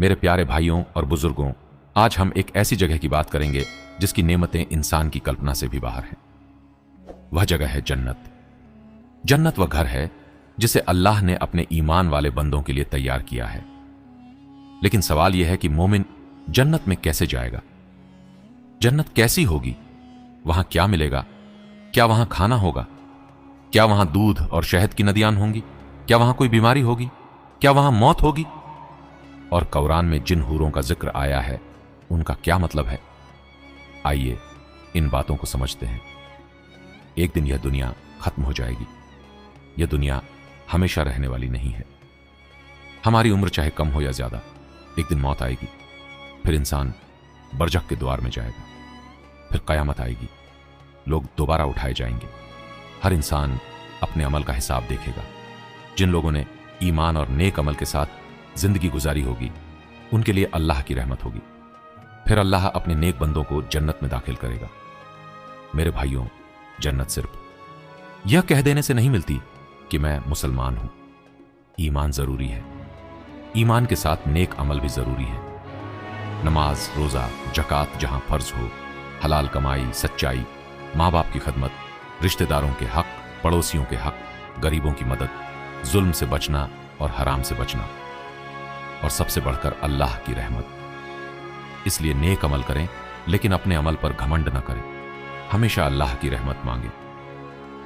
मेरे प्यारे भाइयों और बुजुर्गों, आज हम एक ऐसी जगह की बात करेंगे जिसकी नेमतें इंसान की कल्पना से भी बाहर हैं। वह जगह है जन्नत। जन्नत वह घर है जिसे अल्लाह ने अपने ईमान वाले बंदों के लिए तैयार किया है। लेकिन सवाल यह है कि मोमिन जन्नत में कैसे जाएगा? जन्नत कैसी होगी? वहां क्या मिलेगा? क्या वहां खाना होगा? क्या वहां दूध और शहद की नदियां होंगी? क्या वहां कोई बीमारी होगी? क्या वहां मौत होगी? और कुरान में जिन हूरों का जिक्र आया है उनका क्या मतलब है? आइए इन बातों को समझते हैं। एक दिन यह दुनिया खत्म हो जाएगी। यह दुनिया हमेशा रहने वाली नहीं है। हमारी उम्र चाहे कम हो या ज्यादा, एक दिन मौत आएगी। फिर इंसान बरजख के द्वार में जाएगा। फिर कयामत आएगी। लोग दोबारा उठाए जाएंगे। हर इंसान अपने अमल का हिसाब देखेगा। जिन लोगों ने ईमान और नेक अमल के साथ जिंदगी गुजारी होगी उनके लिए अल्लाह की रहमत होगी। फिर अल्लाह अपने नेक बंदों को जन्नत में दाखिल करेगा। मेरे भाइयों, जन्नत सिर्फ यह कह देने से नहीं मिलती कि मैं मुसलमान हूं। ईमान जरूरी है। ईमान के साथ नेक अमल भी जरूरी है। नमाज, रोजा, जकात जहां फर्ज हो, हलाल कमाई, सच्चाई, माँ बाप की खदमत, रिश्तेदारों के हक, पड़ोसियों के हक, गरीबों की मदद, जुल्म से बचना और हराम से बचना, और सबसे बढ़कर अल्लाह की रहमत। इसलिए नेक अमल करें, लेकिन अपने अमल पर घमंड न करें। हमेशा अल्लाह की रहमत मांगे।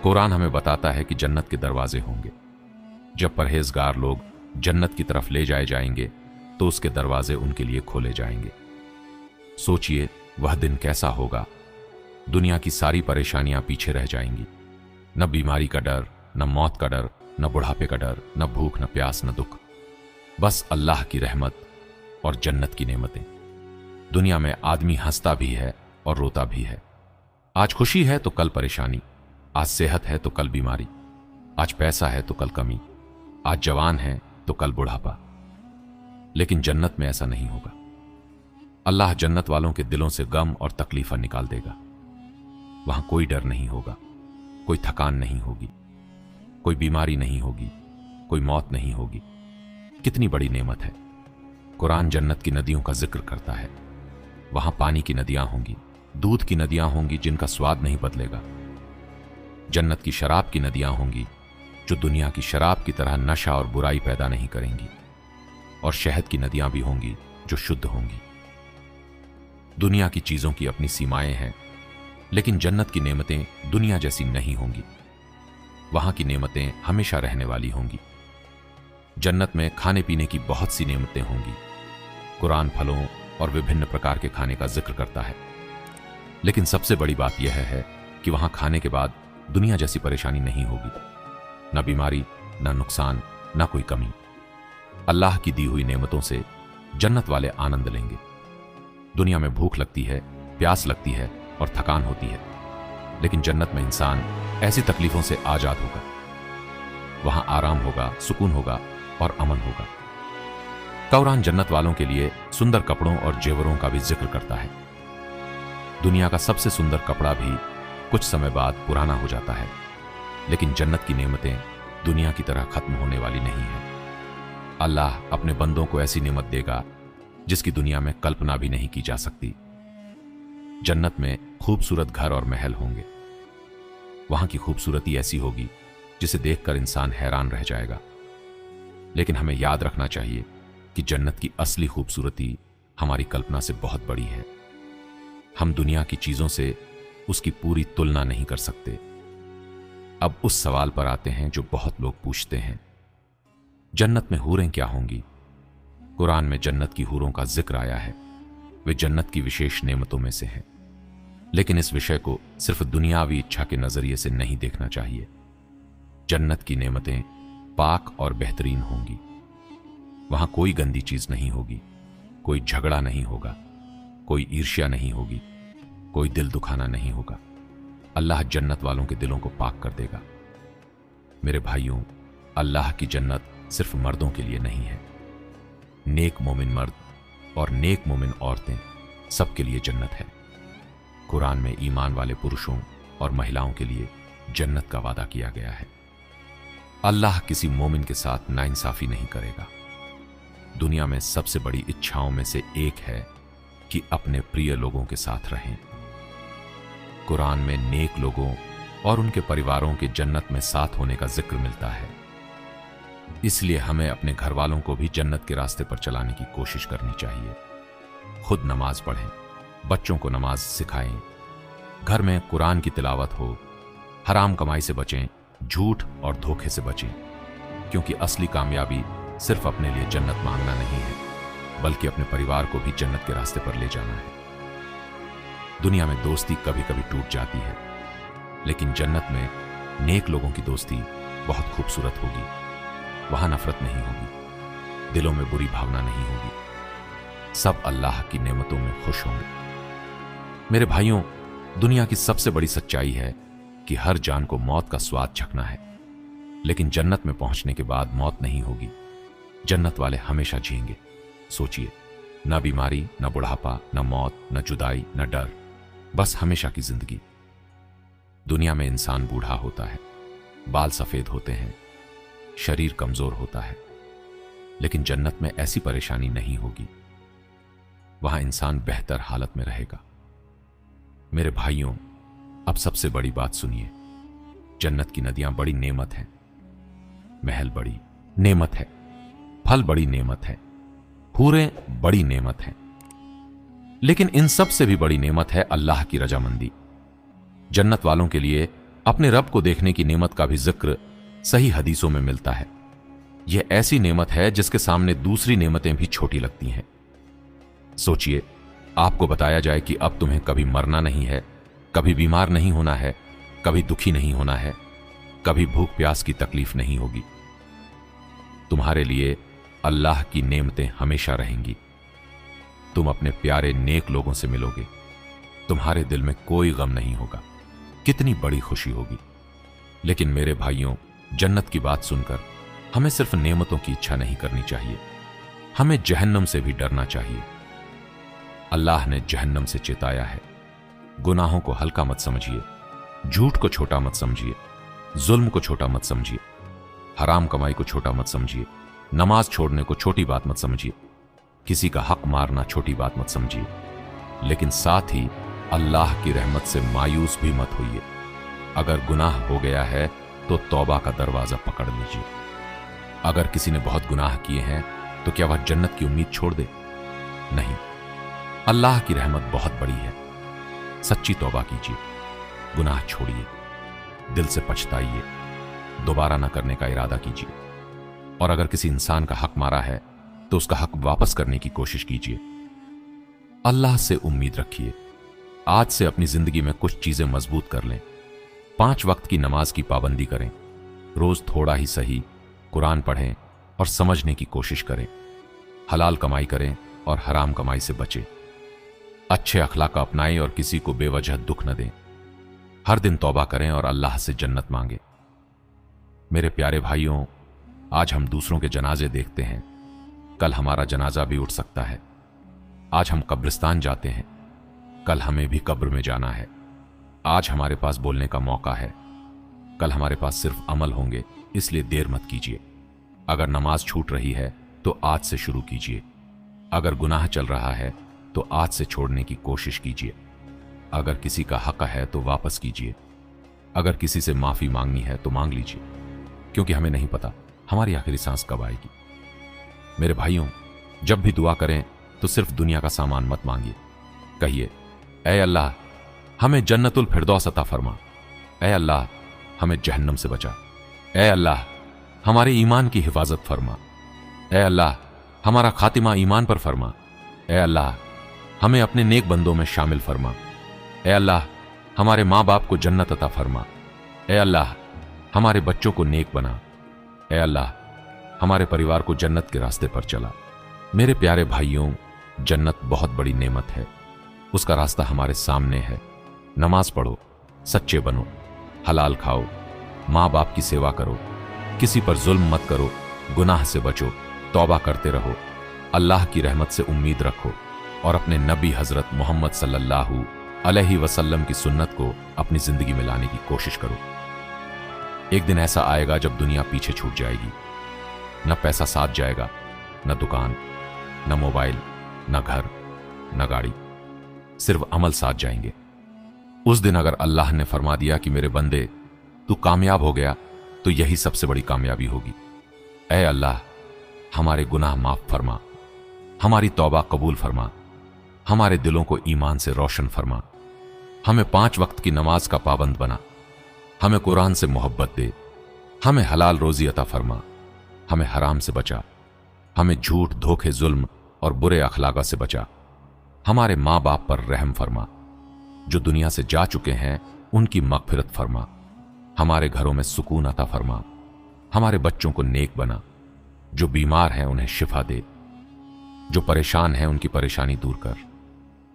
कुरान हमें बताता है कि जन्नत के दरवाजे होंगे। जब परहेजगार लोग जन्नत की तरफ ले जाए जाएंगे तो उसके दरवाजे उनके लिए खोले जाएंगे। सोचिए वह दिन कैसा होगा। दुनिया की सारी परेशानियां पीछे रह जाएंगी। न बीमारी का डर, न मौत का डर, न बुढ़ापे का डर, न भूख, न प्यास, न दुख। बस अल्लाह की रहमत और जन्नत की नेमतें। दुनिया में आदमी हंसता भी है और रोता भी है। आज खुशी है तो कल परेशानी, आज सेहत है तो कल बीमारी, आज पैसा है तो कल कमी, आज जवान है तो कल बुढ़ापा। लेकिन जन्नत में ऐसा नहीं होगा। अल्लाह जन्नत वालों के दिलों से गम और तकलीफा निकाल देगा। वहां कोई डर नहीं होगा, कोई थकान नहीं होगी, कोई बीमारी नहीं होगी, कोई मौत नहीं होगी। कितनी बड़ी नेमत है। कुरान जन्नत की नदियों का जिक्र करता है। वहां पानी की नदियां होंगी, दूध की नदियां होंगी जिनका स्वाद नहीं बदलेगा। जन्नत की शराब की नदियां होंगी जो दुनिया की शराब की तरह नशा और बुराई पैदा नहीं करेंगी। और शहद की नदियां भी होंगी जो शुद्ध होंगी। दुनिया की चीजों की अपनी सीमाएं हैं, लेकिन जन्नत की नेमतें दुनिया जैसी नहीं होंगी। वहां की नेमतें हमेशा रहने वाली होंगी। जन्नत में खाने पीने की बहुत सी नेमतें होंगी। कुरान फलों और विभिन्न प्रकार के खाने का जिक्र करता है। लेकिन सबसे बड़ी बात यह है कि वहां खाने के बाद दुनिया जैसी परेशानी नहीं होगी। न बीमारी, न नुकसान, न कोई कमी। अल्लाह की दी हुई नेमतों से जन्नत वाले आनंद लेंगे। दुनिया में भूख लगती है, प्यास लगती है और थकान होती है, लेकिन जन्नत में इंसान ऐसी तकलीफों से आजाद होगा। वहां आराम होगा, सुकून होगा और अमन होगा। कुरान जन्नत वालों के लिए सुंदर कपड़ों और जेवरों का भी जिक्र करता है। दुनिया का सबसे सुंदर कपड़ा भी कुछ समय बाद पुराना हो जाता है, लेकिन जन्नत की नेमतें दुनिया की तरह खत्म होने वाली नहीं है। अल्लाह अपने बंदों को ऐसी नेमत देगा जिसकी दुनिया में कल्पना भी नहीं की जा सकती। जन्नत में खूबसूरत घर और महल होंगे। वहां की खूबसूरती ऐसी होगी जिसे देखकर इंसान हैरान रह जाएगा। लेकिन हमें याद रखना चाहिए कि जन्नत की असली खूबसूरती हमारी कल्पना से बहुत बड़ी है। हम दुनिया की चीजों से उसकी पूरी तुलना नहीं कर सकते। अब उस सवाल पर आते हैं जो बहुत लोग पूछते हैं, जन्नत में हूरें क्या होंगी? कुरान में जन्नत की हूरों का जिक्र आया है। वे जन्नत की विशेष नेमतों में से हैं। लेकिन इस विषय को सिर्फ दुनियावी इच्छा के नजरिए से नहीं देखना चाहिए। जन्नत की नेमतें पाक और बेहतरीन होंगी। वहां कोई गंदी चीज नहीं होगी, कोई झगड़ा नहीं होगा, कोई ईर्ष्या नहीं होगी, कोई दिल दुखाना नहीं होगा। अल्लाह जन्नत वालों के दिलों को पाक कर देगा। मेरे भाइयों, अल्लाह की जन्नत सिर्फ मर्दों के लिए नहीं है। नेक मोमिन मर्द और नेक मोमिन औरतें सबके लिए जन्नत है। कुरान में ईमान वाले पुरुषों और महिलाओं के लिए जन्नत का वादा किया गया है। अल्लाह किसी मोमिन के साथ नाइंसाफी नहीं करेगा। दुनिया में सबसे बड़ी इच्छाओं में से एक है कि अपने प्रिय लोगों के साथ रहें। कुरान में नेक लोगों और उनके परिवारों के जन्नत में साथ होने का जिक्र मिलता है। इसलिए हमें अपने घर वालों को भी जन्नत के रास्ते पर चलाने की कोशिश करनी चाहिए। खुद नमाज पढ़ें, बच्चों को नमाज सिखाएं, घर में कुरान की तिलावत हो, हराम कमाई से बचें, झूठ और धोखे से बचें, क्योंकि असली कामयाबी सिर्फ अपने लिए जन्नत मांगना नहीं है, बल्कि अपने परिवार को भी जन्नत के रास्ते पर ले जाना है। दुनिया में दोस्ती कभी कभी टूट जाती है, लेकिन जन्नत में नेक लोगों की दोस्ती बहुत खूबसूरत होगी। वहां नफरत नहीं होगी, दिलों में बुरी भावना नहीं होगी, सब अल्लाह की नेमतों में खुश होंगे। मेरे भाइयों, दुनिया की सबसे बड़ी सच्चाई है कि हर जान को मौत का स्वाद चखना है, लेकिन जन्नत में पहुंचने के बाद मौत नहीं होगी। जन्नत वाले हमेशा जिएंगे। सोचिए, न बीमारी, न बुढ़ापा, न मौत, न जुदाई, न डर, बस हमेशा की जिंदगी। दुनिया में इंसान बूढ़ा होता है, बाल सफेद होते हैं, शरीर कमजोर होता है, लेकिन जन्नत में ऐसी परेशानी नहीं होगी। वहां इंसान बेहतर हालत में रहेगा। मेरे भाइयों, अब सबसे बड़ी बात सुनिए। जन्नत की नदियां बड़ी नेमत हैं, महल बड़ी नेमत है, फल बड़ी नेमत है, हूरें बड़ी नेमत हैं, लेकिन इन सब से भी बड़ी नेमत है अल्लाह की रजामंदी। जन्नत वालों के लिए अपने रब को देखने की नेमत का भी जिक्र सही हदीसों में मिलता है। यह ऐसी नेमत है जिसके सामने दूसरी नेमतें भी छोटी लगती हैं। सोचिए, आपको बताया जाए कि अब तुम्हें कभी मरना नहीं है, कभी बीमार नहीं होना है, कभी दुखी नहीं होना है, कभी भूख प्यास की तकलीफ नहीं होगी। तुम्हारे लिए अल्लाह की नेमतें हमेशा रहेंगी। तुम अपने प्यारे नेक लोगों से मिलोगे, तुम्हारे दिल में कोई गम नहीं होगा। कितनी बड़ी खुशी होगी। लेकिन मेरे भाइयों, जन्नत की बात सुनकर हमें सिर्फ नेमतों की इच्छा नहीं करनी चाहिए, हमें जहन्नम से भी डरना चाहिए। अल्लाह ने जहन्नम से चेताया है। गुनाहों को हल्का मत समझिए, झूठ को छोटा मत समझिए, जुल्म को छोटा मत समझिए, हराम कमाई को छोटा मत समझिए, नमाज छोड़ने को छोटी बात मत समझिए, किसी का हक मारना छोटी बात मत समझिए, लेकिन साथ ही अल्लाह की रहमत से मायूस भी मत होइए। अगर गुनाह हो गया है तो तौबा का दरवाजा पकड़ लीजिए। अगर किसी ने बहुत गुनाह किए हैं तो क्या वह जन्नत की उम्मीद छोड़ दे? नहीं, अल्लाह की रहमत बहुत बड़ी है। सच्ची तौबा कीजिए, गुनाह छोड़िए, दिल से पछताइए, दोबारा ना करने का इरादा कीजिए। और अगर किसी इंसान का हक मारा है तो उसका हक वापस करने की कोशिश कीजिए। अल्लाह से उम्मीद रखिए। आज से अपनी जिंदगी में कुछ चीजें मजबूत कर लें। 5 वक्त की नमाज की पाबंदी करें, रोज थोड़ा ही सही कुरान पढ़ें और समझने की कोशिश करें, हलाल कमाई करें और हराम कमाई से बचें, अच्छे अखलाक अपनाएं और किसी को बेवजह दुख न दें, हर दिन तौबा करें और अल्लाह से जन्नत मांगें। मेरे प्यारे भाइयों, आज हम दूसरों के जनाजे देखते हैं, कल हमारा जनाजा भी उठ सकता है। आज हम कब्रिस्तान जाते हैं, कल हमें भी कब्र में जाना है। आज हमारे पास बोलने का मौका है, कल हमारे पास सिर्फ अमल होंगे, इसलिए देर मत कीजिए। अगर नमाज छूट रही है तो आज से शुरू कीजिए। अगर गुनाह चल रहा है तो आज से छोड़ने की कोशिश कीजिए। अगर किसी का हक है तो वापस कीजिए। अगर किसी से माफी मांगनी है तो मांग लीजिए, क्योंकि हमें नहीं पता हमारी आखिरी सांस कब आएगी। मेरे भाइयों, जब भी दुआ करें तो सिर्फ दुनिया का सामान मत मांगिए। कहिए, ऐ अल्लाह हमें जन्नतुल फिरदौस अता फरमा, ऐ अल्लाह हमें जहन्नम से बचा, ऐ अल्लाह हमारे ईमान की हिफाजत फरमा, ऐ अल्लाह हमारा खातिमा ईमान पर फरमा, ऐ अल्लाह हमें अपने नेक बंदों में शामिल फरमा, ऐ अल्लाह हमारे माँ बाप को जन्नत अता फरमा, ऐ अल्लाह हमारे बच्चों को नेक बना, ऐ अल्लाह हमारे परिवार को जन्नत के रास्ते पर चला। मेरे प्यारे भाइयों, जन्नत बहुत बड़ी नेमत है, उसका रास्ता हमारे सामने है। नमाज पढ़ो, सच्चे बनो, हलाल खाओ, माँ बाप की सेवा करो, किसी पर जुल्म मत करो, गुनाह से बचो, तौबा करते रहो, अल्लाह की रहमत से उम्मीद रखो और अपने नबी हजरत मोहम्मद सल्लल्लाहु अलैहि वसल्लम की सुन्नत को अपनी जिंदगी में लाने की कोशिश करो। एक दिन ऐसा आएगा जब दुनिया पीछे छूट जाएगी, न पैसा साथ जाएगा, न दुकान, न मोबाइल, न घर, न गाड़ी, सिर्फ अमल साथ जाएंगे। उस दिन अगर अल्लाह ने फरमा दिया कि मेरे बंदे तू कामयाब हो गया, तो यही सबसे बड़ी कामयाबी होगी। ऐ अल्लाह, हमारे गुनाह माफ फरमा, हमारी तौबा कबूल फरमा, हमारे दिलों को ईमान से रोशन फरमा, हमें 5 वक्त की नमाज का पाबंद बना, हमें कुरान से मोहब्बत दे, हमें हलाल रोजी अता फरमा, हमें हराम से बचा, हमें झूठ, धोखे, जुल्म और बुरे अखलाका से बचा, हमारे माँ बाप पर रहम फरमा, जो दुनिया से जा चुके हैं उनकी मगफिरत फरमा, हमारे घरों में सुकून अता फरमा, हमारे बच्चों को नेक बना, जो बीमार हैं उन्हें शिफा दे, जो परेशान हैं उनकी परेशानी दूर कर,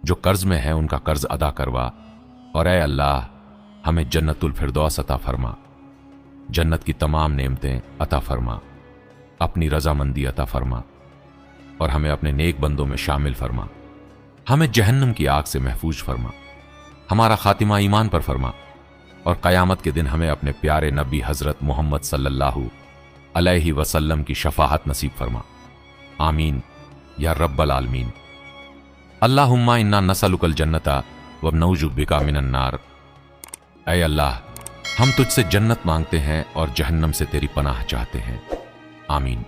जो कर्ज में है उनका कर्ज अदा करवा, और ऐ अल्लाह, हमें जन्नतुल फिरदौस अता फरमा, जन्नत की तमाम नेमतें अता फरमा, अपनी रजामंदी अता फरमा, और हमें अपने नेक बंदों में शामिल फरमा, हमें जहन्नम की आग से महफूज फरमा, हमारा खातिमा ईमान पर फरमा, और क़यामत के दिन हमें अपने प्यारे नबी हजरत मोहम्मद सल्लल्लाहु अलैहि वसल्लम की शफाअत नसीब फरमा। आमीन या रब्बल आलमीन। अल्लाहुम्मा इन्ना नसलुकल जन्नता व नऊजु बिका मिनन नार। ऐ अल्लाह, हम तुझसे जन्नत मांगते हैं और जहन्नम से तेरी पनाह चाहते हैं। आमीन।